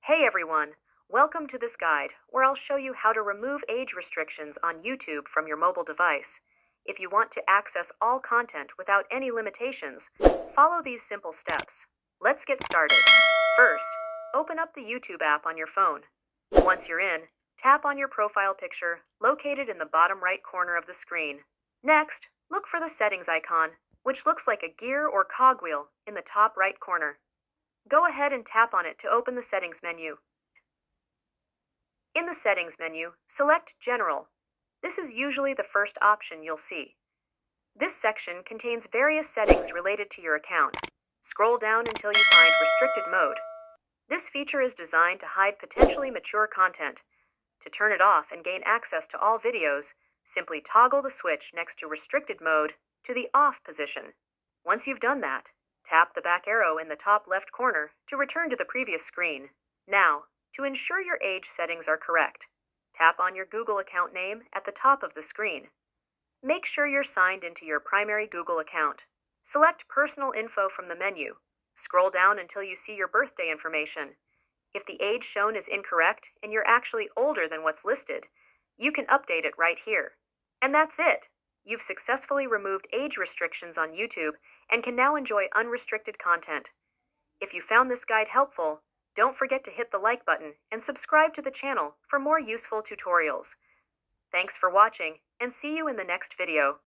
Hey everyone, welcome to this guide where I'll show you how to remove age restrictions on YouTube from your mobile device. If you want to access all content without any limitations, follow these simple steps. Let's get started. First, open up the YouTube app on your phone. Once you're in, tap on your profile picture located in the bottom right corner of the screen. Next, look for the settings icon, which looks like a gear or cogwheel in the top right corner. Go ahead and tap on it to open the settings menu. In the settings menu, select General. This is usually the first option you'll see. This section contains various settings related to your account. Scroll down until you find Restricted Mode. This feature is designed to hide potentially mature content. To turn it off and gain access to all videos, simply toggle the switch next to Restricted Mode to the Off position. Once you've done that, tap the back arrow in the top left corner to return to the previous screen. Now, to ensure your age settings are correct, tap on your Google account name at the top of the screen. Make sure you're signed into your primary Google account. Select Personal Info from the menu. Scroll down until you see your birthday information. If the age shown is incorrect and you're actually older than what's listed, you can update it right here. And that's it! You've successfully removed age restrictions on YouTube and can now enjoy unrestricted content. If you found this guide helpful, don't forget to hit the like button and subscribe to the channel for more useful tutorials. Thanks for watching, and see you in the next video.